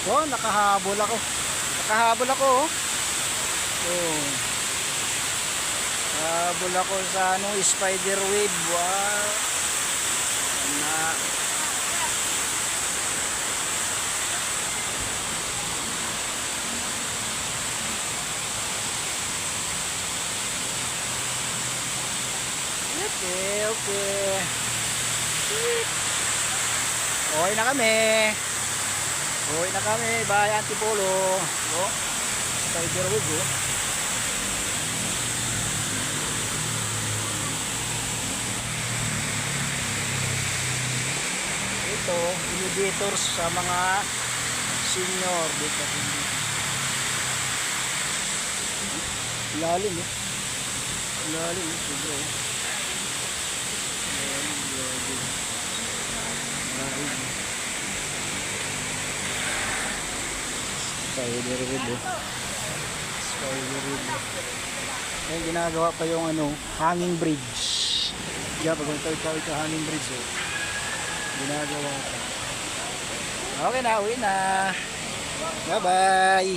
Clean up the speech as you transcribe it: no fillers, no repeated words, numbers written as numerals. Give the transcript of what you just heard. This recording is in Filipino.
Oh, nakahabol ako. Nakahabol ako, oh. Oh. Habol ako sa ano, spider web. Wow. Na. Okay, okay. Okay na kami. Okay na kami. Bye, Antipolo. Oh, spider web, oh. Ito, inhibitors sa mga senior dito. Lalim, eh. Lalim, eh. Sobra, eh. Spider web, oh. Spider web. Ayun, ginagawa pa yung ano, hanging bridge. Diyan, pag tawid ka hanging bridge, oh. Ginagawa pa. Okay na, uwi na. Bye bye.